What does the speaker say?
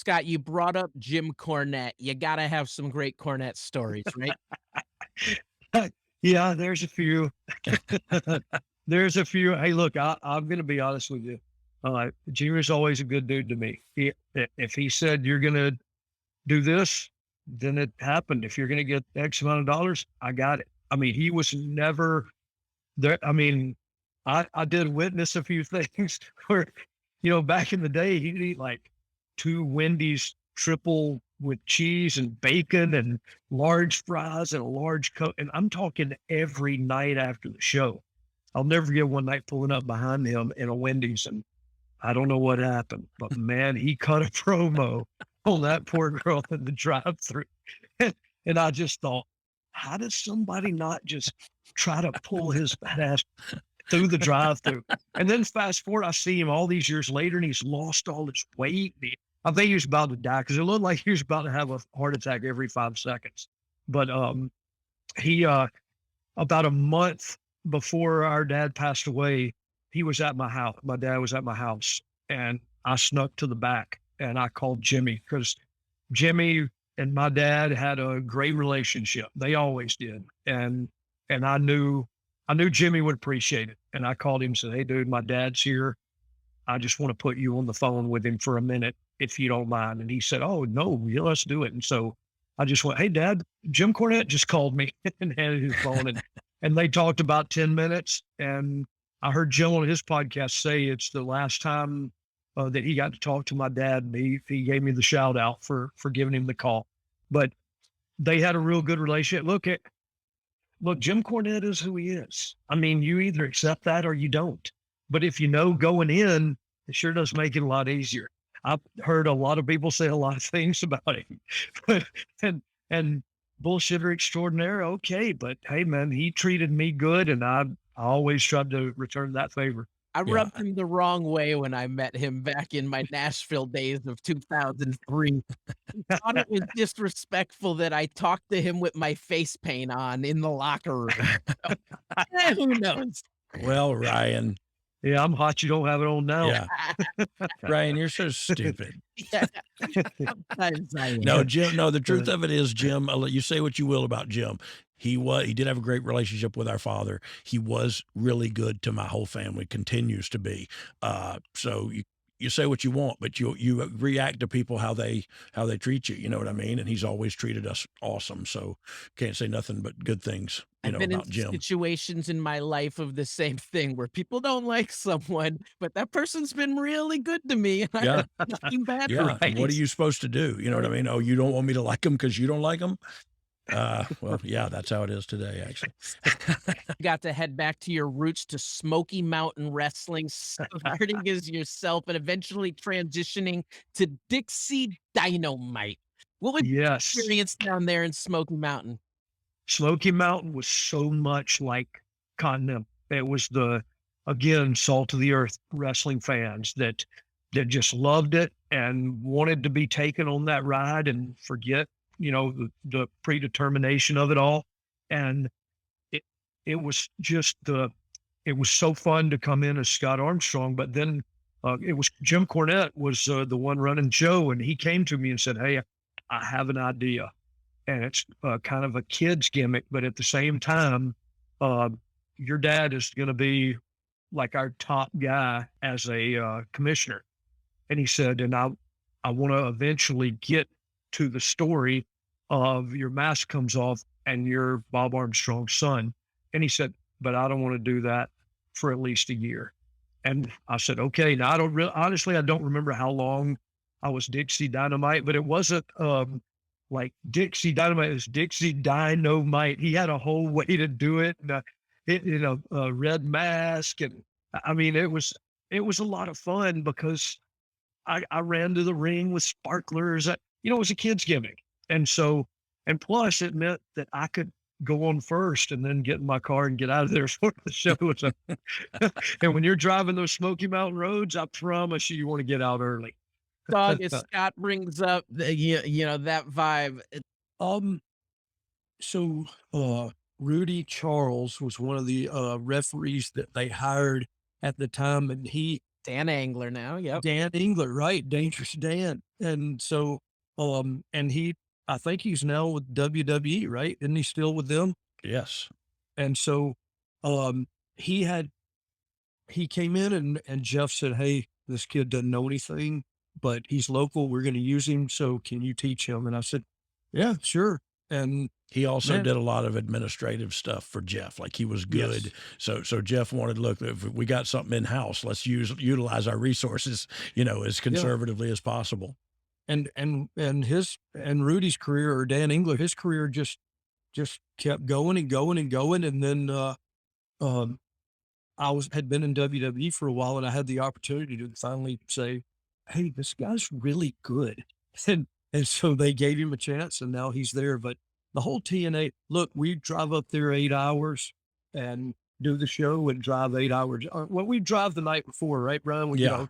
Scott, you brought up Jim Cornette. You gotta have some great Cornette stories, right? Yeah, there's a few. There's a few. Hey, look, I'm going to be honest with you. Junior's always a good dude to me. If he said you're going to do this, then it happened. If you're going to get X amount of dollars, I got it. I mean, he was never there. I mean, I did witness a few things where, back in the day, he'd eat like two Wendy's triple with cheese and bacon and large fries and a large Coke. And I'm talking every night after the show. I'll never forget one night pulling up behind him in a Wendy's, and I don't know what happened, but man, he cut a promo on that poor girl in the drive-through. And I just thought, how does somebody not just try to pull his fat ass through the drive-through? And then fast forward, I see him all these years later, and he's lost all his weight. I think he was about to die because it looked like he was about to have a heart attack every 5 seconds. But he about a month before our dad passed away, he was at my house. My dad was at my house, and I snuck to the back and I called Jimmy because Jimmy and my dad had a great relationship. They always did. And I knew Jimmy would appreciate it. And I called him and said, "Hey dude, my dad's here. I just want to put you on the phone with him for a minute, if you don't mind." And he said, "Oh no, yeah, let's do it." And so I just went, "Hey Dad, Jim Cornette just called me," and handed his phone, and they talked about 10 minutes. And I heard Jim on his podcast say it's the last time that he got to talk to my dad. And he gave me the shout out for giving him the call. But they had a real good relationship. Look, Jim Cornette is who he is. I mean, you either accept that or you don't. But if you know going in, it sure does make it a lot easier. I've heard a lot of people say a lot of things about him, but and bullshitter extraordinaire. Okay, but hey, man, he treated me good, and I always tried to return that favor. I Yeah. rubbed him the wrong way when I met him back in my Nashville days of 2003. He thought it was disrespectful that I talked to him with my face paint on in the locker room. So, who knows? Well, Ryan. Yeah, I'm hot. You don't have it on now. Yeah. Ryan, you're so stupid. Yeah, sometimes I am. No, Jim. No, the truth of it is, Jim. I'll let you say what you will about Jim. He did have a great relationship with our father. He was really good to my whole family. Continues to be. So you say what you want, but you react to people how they treat you. You know what I mean? And he's always treated us awesome. So can't say nothing but good things. I've been in About Jim. situations in my life of the same thing where people don't like someone, but that person's been really good to me. And I Yeah. have nothing bad for Yeah. it. What are you supposed to do? You know what I mean? Oh, you don't want me to like him because you don't like him? Well, yeah, that's how it is today, actually. You got to head back to your roots to Smoky Mountain Wrestling, starting as yourself and eventually transitioning to Dixie Dynamite. What was your Yes. experience down there in Smoky Mountain? Smoky Mountain was so much like Continental. It was again, salt of the earth wrestling fans that just loved it and wanted to be taken on that ride and forget, the predetermination of it all. And it was just it was so fun to come in as Scott Armstrong, but then it was Jim Cornette was the one running the show, and he came to me and said, "Hey, I have an idea. And it's kind of a kid's gimmick, but at the same time, your dad is going to be like our top guy as a commissioner." And he said, "And I want to eventually get to the story of your mask comes off and you're Bob Armstrong's son." And he said, "But I don't want to do that for at least a year." And I said, "Okay." Now honestly, I don't remember how long I was Dixie Dynamite, but it wasn't like Dixie Dynamite. It was Dixie Dynamite. He had a whole way to do it, and red mask, and I mean, it was a lot of fun because I ran to the ring with sparklers. It was a kid's gimmick, and plus it meant that I could go on first and then get in my car and get out of there before the show was up. And when you're driving those Smoky Mountain roads, I promise you want to get out early. Dog, as Scott brings up that vibe. So Rudy Charles was one of the referees that they hired at the time, and he Dan Angler now, yep. Dan Engler, right? Dangerous Dan. And so, and I think he's now with WWE, right? Isn't he still with them? Yes. And so, um, he had, he came in and Jeff said, "Hey, this kid doesn't know anything, but he's local. We're going to use him. So can you teach him?" And I said, "Yeah, sure." And He also man, did a lot of administrative stuff for Jeff. Like he was good. yes, So Jeff wanted, look, if we got something in house, let's utilize our resources, as yeah. conservatively as possible. And Rudy's career, or Dan Engler, his career just kept going and going and going. And then, um, had been in WWE for a while, and I had the opportunity to finally say, "Hey, this guy's really good." And so they gave him a chance, and now he's there. But the whole TNA, look, we drive up there 8 hours and do the show and drive 8 hours. Well, we drive the night before, right, Brian? We get Yeah. our